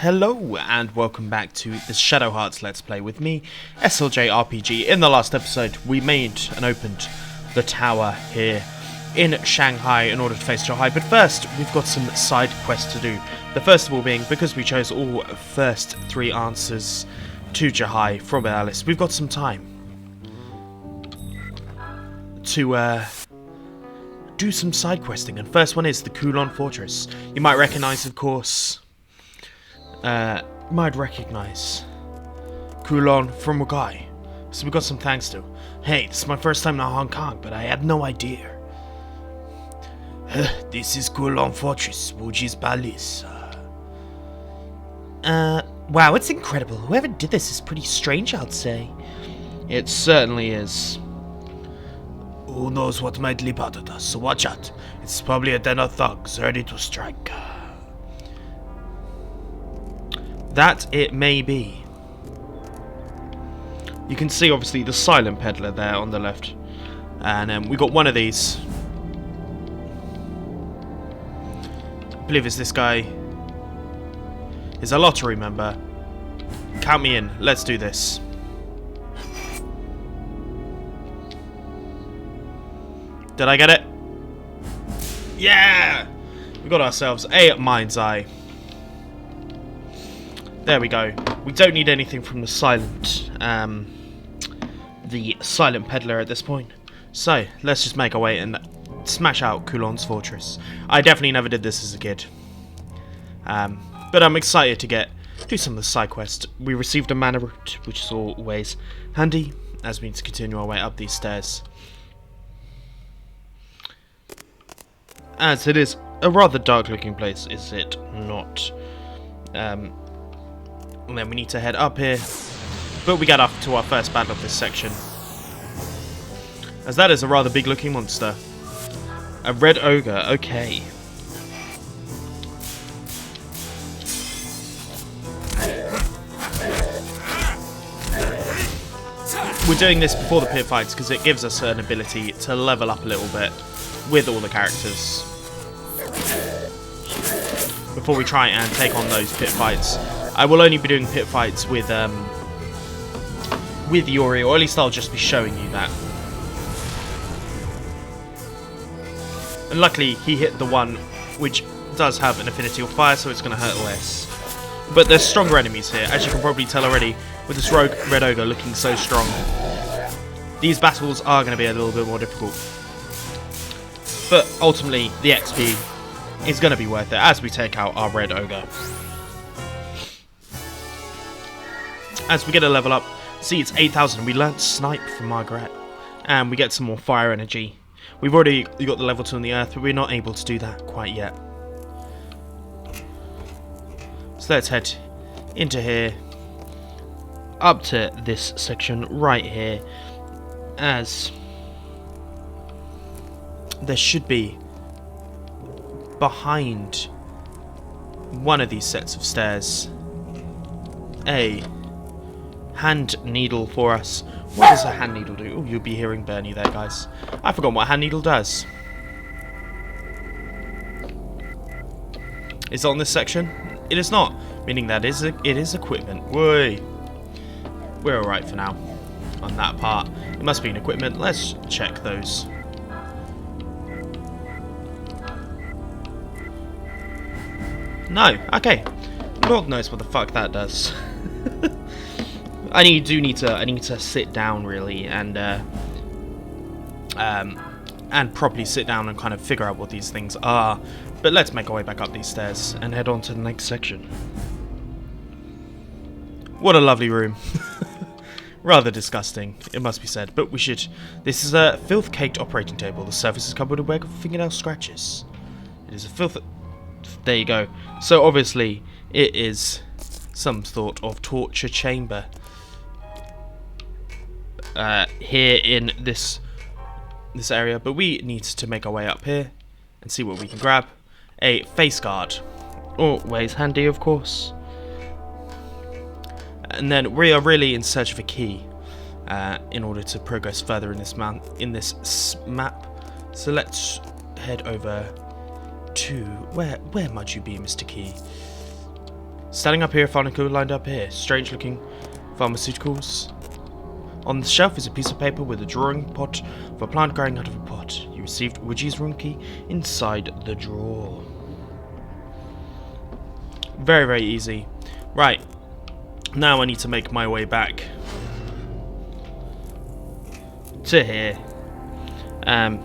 Hello and welcome back to this Shadow Hearts Let's Play with me, SLJ RPG. In the last episode we made and opened the tower here in Shanghai in order to face Shanghai, but first we've got some side quests to do. The first of all being, because we chose all first three answers to Shanghai from Alice, we've got some time to do some side questing, and first one is the Kowloon Fortress. You might recognise, of course, Kowloon from Wagai, so we've got some thanks to. Hey, this is my first time in Hong Kong, but I had no idea. This is Kowloon Fortress, Wuji's Palace. Wow, it's incredible. Whoever did this is pretty strange, I'd say. It certainly is. Who knows what might leap out at us, so watch out. It's probably a den of thugs ready to strike. That it may be. You can see obviously the silent peddler there on the left, and we got one of these. I believe it's this guy. He's a lottery member. Count me in. Let's do this. Did I get it? Yeah! We got ourselves a mind's eye. There we go. We don't need anything from the silent peddler at this point. So let's just make our way and smash out Kowloon's Fortress. I definitely never did this as a kid, but I'm excited to do some of the side quests. We received a mana root, which is always handy as we need to continue our way up these stairs, as it is a rather dark looking place, is it not? And then we need to head up here, but we get up to our first battle of this section, as that is a rather big looking monster. A red ogre, okay. We're doing this before the pit fights because it gives us an ability to level up a little bit with all the characters before we try and take on those pit fights. I will only be doing pit fights with Yuri, or at least I'll just be showing you that. And luckily he hit the one which does have an affinity of fire, so it's going to hurt less. But there's stronger enemies here, as you can probably tell already, with this red ogre looking so strong. These battles are going to be a little bit more difficult, but ultimately the XP is going to be worth it as we take out our red ogre. As we get a level up, see it's 8,000, we learnt Snipe from Margaret, and we get some more fire energy. We've already got the level 2 on the earth, but we're not able to do that quite yet. So let's head into here, up to this section right here, as there should be, behind one of these sets of stairs, a hand needle for us. What does a hand needle do? Oh, you'll be hearing Bernie there, guys. I forgot what a hand needle does. Is it on this section? It is not, meaning that it is equipment. Whey! We're alright for now on that part. It must be an equipment. Let's check those. No, okay. God knows what the fuck that does. I need to sit down really and properly sit down and kind of figure out what these things are. But let's make our way back up these stairs and head on to the next section. What a lovely room. Rather disgusting, it must be said, but we should. This is a filth-caked operating table. The surface is covered with a web of fingernail scratches. It is a filth. There you go. So obviously it is some sort of torture chamber. Here in this area, but we need to make our way up here and see what we can grab. A face guard, always handy, of course. And then we are really in search of a key in order to progress further in this map. So let's head over to where might you be, Mr. Key? Standing up here, pharmaceutical lined up here. Strange looking pharmaceuticals. On the shelf is a piece of paper with a drawing pot of a plant growing out of a pot. You received Wuji's room key inside the drawer. Very, very easy. Right. Now I need to make my way back to here. And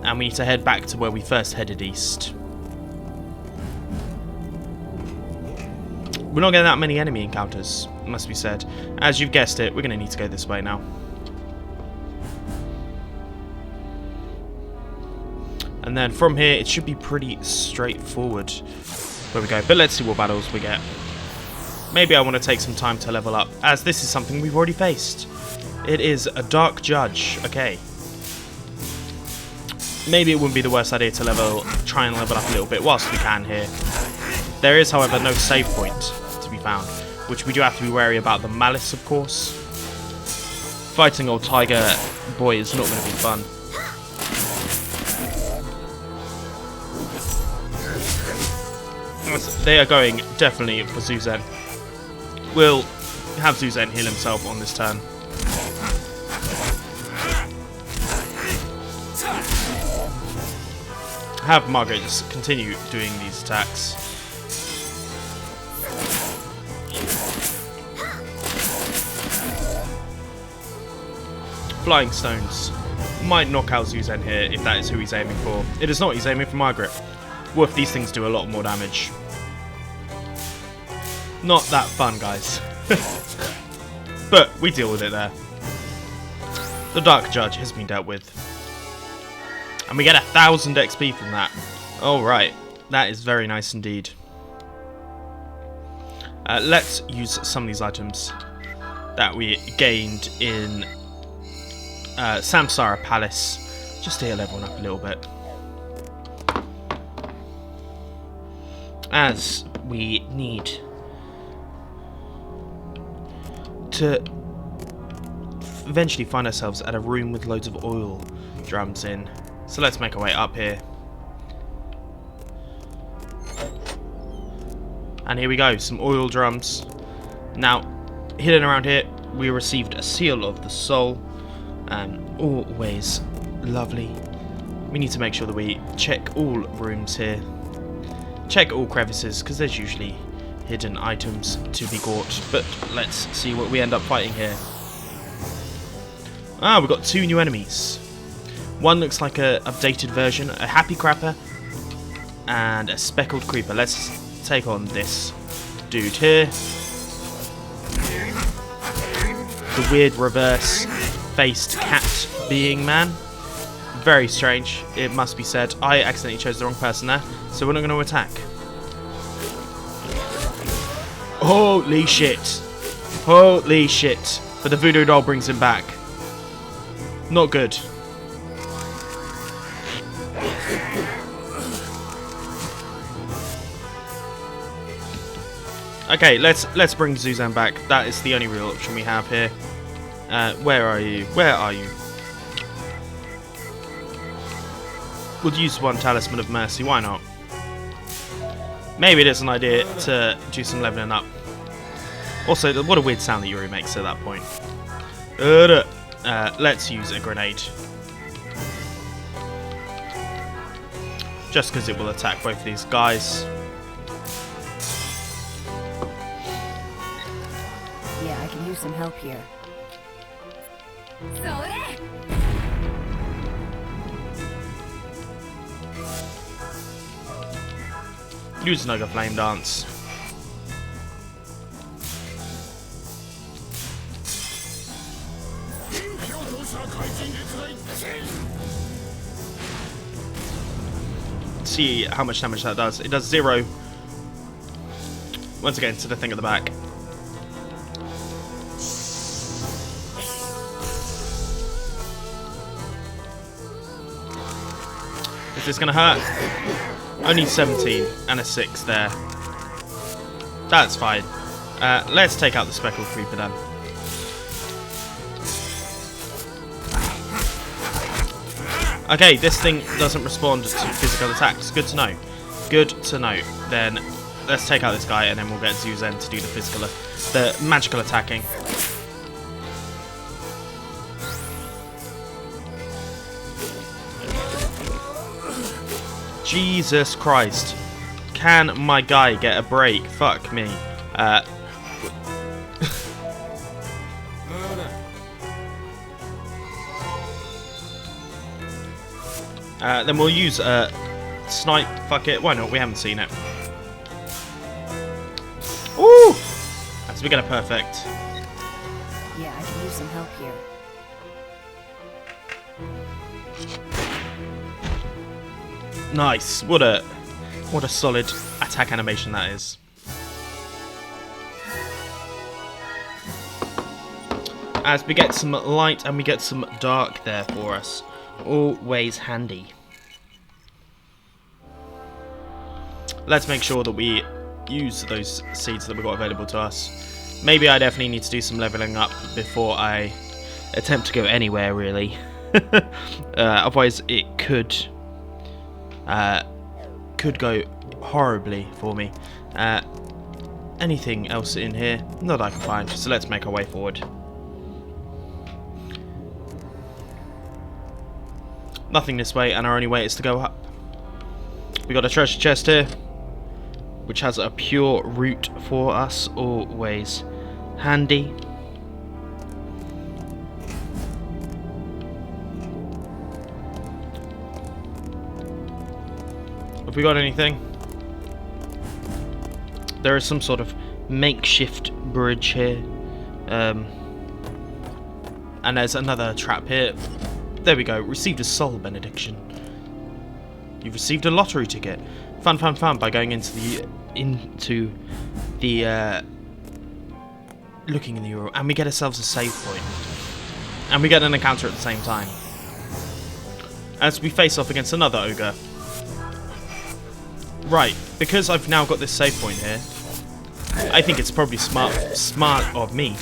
we need to head back to where we first headed east. We're not getting that many enemy encounters, must be said. As you've guessed it, we're going to need to go this way now. And then from here, it should be pretty straightforward where we go. But let's see what battles we get. Maybe I want to take some time to level up, as this is something we've already faced. It is a Dark Judge. Okay. Maybe it wouldn't be the worst idea to try and level up a little bit whilst we can here. There is, however, no save point to be found, which we do have to be wary about. The malice, of course. Fighting old Tiger Boy is not going to be fun. They are going definitely for Zuzen. We'll have Zuzen heal himself on this turn. Have Margaret just continue doing these attacks. Flying Stones might knock out Zuzen here if that is who he's aiming for. It is not, he's aiming for Margaret. Woof, these things do a lot more damage. Not that fun, guys. But we deal with it there. The Dark Judge has been dealt with. And we get 1,000 XP from that. Alright, that is very nice indeed. Let's use some of these items that we gained in Samsara Palace, just to heal everyone up a little bit. As we need to eventually find ourselves at a room with loads of oil drums in. So let's make our way up here. And here we go, some oil drums. Now, hidden around here, we received a seal of the soul. Always lovely. We need to make sure that we check all rooms here. Check all crevices, because there's usually hidden items to be got. But let's see what we end up fighting here. We've got 2 new enemies. One looks like a updated version, a Happy Crapper and a Speckled Creeper. Let's take on this dude here. The weird reverse-faced cat being man. Very strange, it must be said. I accidentally chose the wrong person there, so we're not going to attack. Holy shit. Holy shit. But the voodoo doll brings him back. Not good. Okay, let's bring Zuzen back. That is the only real option we have here. Where are you? Where are you? We'll use one Talisman of Mercy. Why not? Maybe it is an idea to do some leveling up. Also, what a weird sound that Yuri makes at that point. Let's use a grenade. Just because it will attack both of these guys. Yeah, I can use some help here. Use Naga Flame Dance. See how much damage that does. It does 0. Once again, to the thing at the back. Is this going to hurt? Only 17 and a 6 there. That's fine. Let's take out the Speckled Creeper then. Okay, this thing doesn't respond to physical attacks. Good to know. Good to know. Then let's take out this guy, and then we'll get Zuzen to do the magical attacking. Jesus Christ. Can my guy get a break? Fuck me. Then we'll use snipe. Fuck it. Why not? We haven't seen it. Ooh! As we get a perfect. Yeah, I can use some help here. Nice. What a solid attack animation that is. As we get some light and we get some dark there for us. Always handy. Let's make sure that we use those seeds that we've got available to us. Maybe I definitely need to do some leveling up before I attempt to go anywhere, really. Otherwise it could go horribly for me. Anything else in here? Not that I can find, so let's make our way forward. Nothing this way, and our only way is to go up. We got a treasure chest here, which has a pure root for us, always handy. Have we got anything? There is some sort of makeshift bridge here. And there's another trap here. There we go. Received a soul benediction. You've received a lottery ticket. Fun, fun, fun by going into the looking in the URL, and we get ourselves a save point. And we get an encounter at the same time. As we face off against another ogre. Right, because I've now got this save point here, I think it's probably smart of me,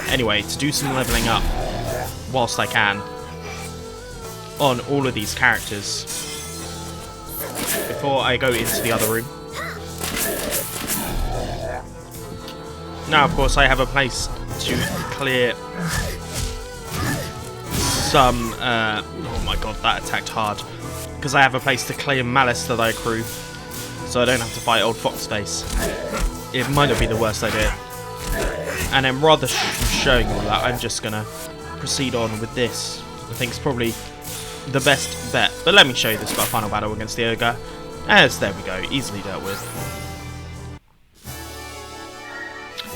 anyway, to do some leveling up whilst I can on all of these characters before I go into the other room. Now, of course, I have a place to clear some... oh my god, that attacked hard. Because I have a place to clear malice that I accrue, so I don't have to fight old Foxface. It might not be the worst idea. And then rather than showing all that, I'm just going to proceed on with this. I think it's probably the best bet. But let me show you this final battle against the ogre. As there we go, easily dealt with.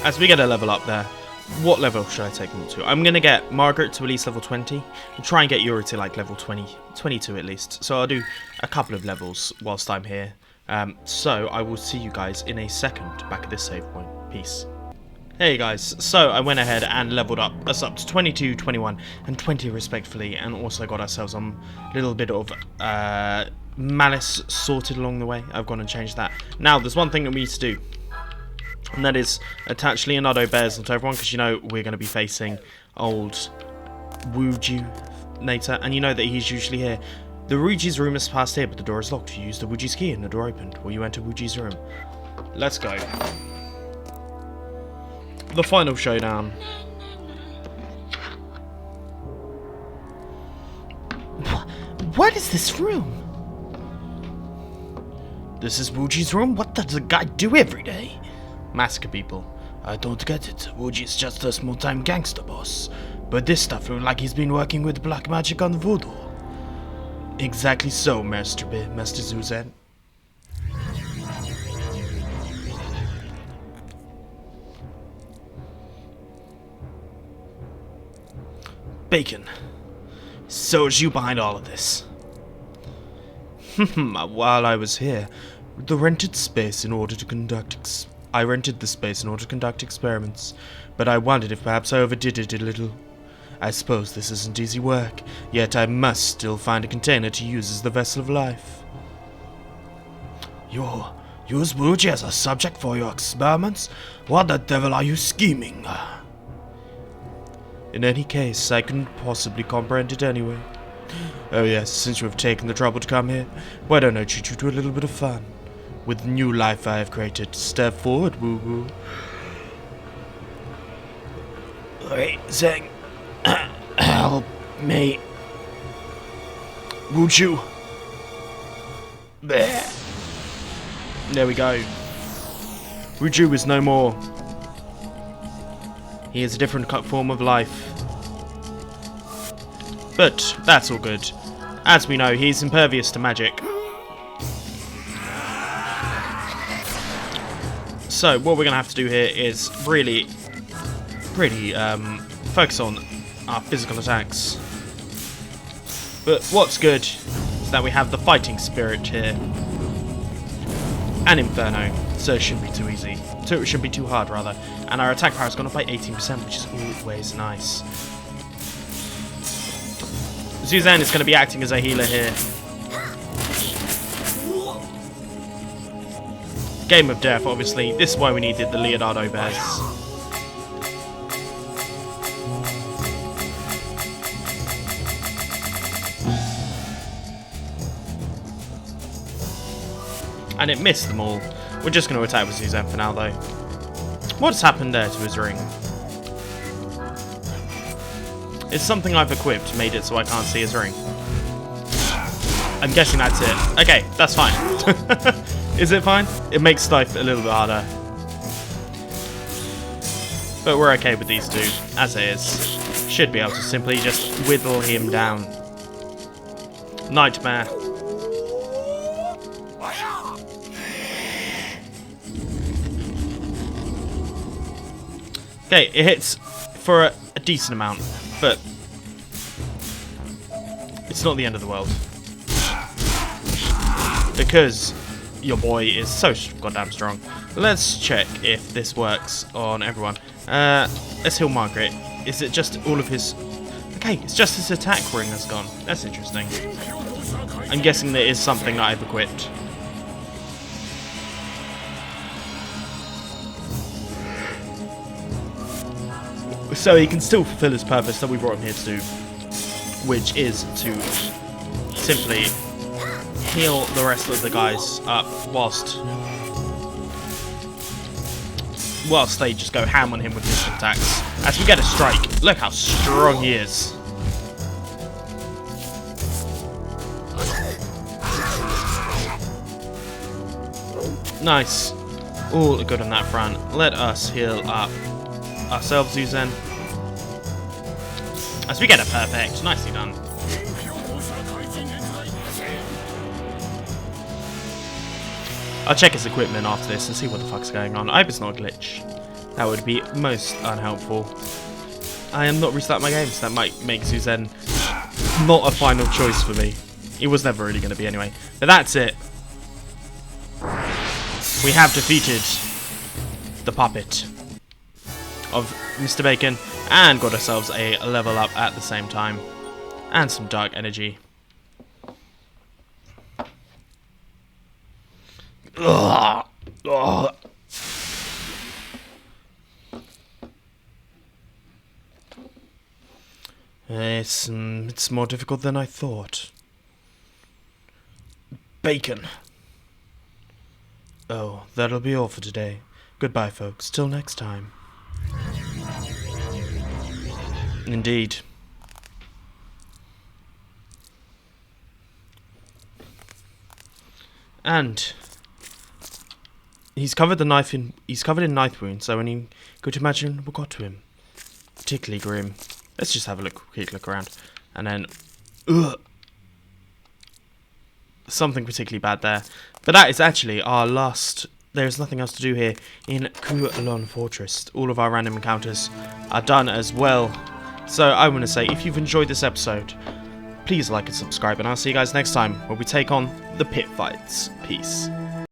As we get a level up there, what level should I take them to? I'm going to get Margaret to at least level 20, and try and get Yuri to like level 22 at least. So I'll do a couple of levels whilst I'm here. So I will see you guys in a second back at this save point. Peace. Hey guys, so I went ahead and leveled us up to 22, 21 and 20 respectively, and also got ourselves a little bit of malice sorted along the way. I've gone and changed that. Now there's one thing that we need to do, and that is attach Leonardo Bears to everyone, because you know we're going to be facing old Wuju later, and you know that he's usually here. The Wuji's room is past here, but the door is locked. You use the Wuji's key and the door opened. Will you enter Wuji's room? Let's go. The final showdown. What is this room? This is Wuji's room? What does the guy do every day? Massacre people. I don't get it. Wuji's just a small-time gangster boss. But this stuff looks like he's been working with black magic on voodoo. Exactly so, Master Zuzen. Bacon. So is you behind all of this? While I was here, I rented the space in order to conduct experiments, but I wondered if perhaps I overdid it a little. I suppose this isn't easy work, yet I must still find a container to use as the vessel of life. You use Wuji as a subject for your experiments? What the devil are you scheming? In any case, I couldn't possibly comprehend it anyway. Oh yes, since you have taken the trouble to come here, why don't I treat you to a little bit of fun? with new life I have created. Step forward, woo-woo. Wait, Zeng. Help me. Would you? There we go. Ruju is no more. He is a different form of life. But that's all good. As we know, he's impervious to magic. So what we're going to have to do here is really focus on our physical attacks. But what's good is that we have the fighting spirit here. And Inferno, so it shouldn't be too easy. So it shouldn't be too hard, rather. And our attack power has gone up by 18%, which is always nice. Suzanne is going to be acting as a healer here. Game of Death, obviously. This is why we needed the Leonardo bears. And it missed them all. We're just going to attack with Suzanne for now, though. What's happened there to his ring? It's something I've equipped, made it so I can't see his ring. I'm guessing that's it. Okay, that's fine. Is it fine? It makes life a little bit harder. But we're okay with these two, as it is. Should be able to simply just whittle him down. Nightmare. Okay, it hits for a decent amount, but it's not the end of the world. Because your boy is so goddamn strong. Let's check if this works on everyone. Let's heal Margaret. Is it just all of his... Okay, it's just his attack ring has gone. That's interesting. I'm guessing there is something that I've equipped. So he can still fulfill his purpose that we brought him here to do, which is to simply heal the rest of the guys up whilst they just go ham on him with his attacks. As we get a strike, look how strong he is. Nice. All good on that front. Let us heal up ourselves, Suzanne. As we get a perfect. Nicely done. I'll check his equipment after this and see what the fuck's going on. I hope it's not a glitch. That would be most unhelpful. I am not restarting my game, so that might make Suzanne not a final choice for me. It was never really going to be anyway. But that's it. We have defeated the puppet of Mr. Bacon and got ourselves a level up at the same time. And some dark energy. Ugh. Ugh. It's more difficult than I thought. Bacon. Oh, that'll be all for today. Goodbye, folks. Till next time. Indeed. And he's covered in knife wounds, so any good imagine what got to him. Particularly grim. Let's just have a quick look around. And then something particularly bad there. But that is actually our last. There is nothing else to do here in Kowloon Fortress. All of our random encounters are done as well. So I want to say, if you've enjoyed this episode, please like and subscribe, and I'll see you guys next time where we take on the pit fights. Peace.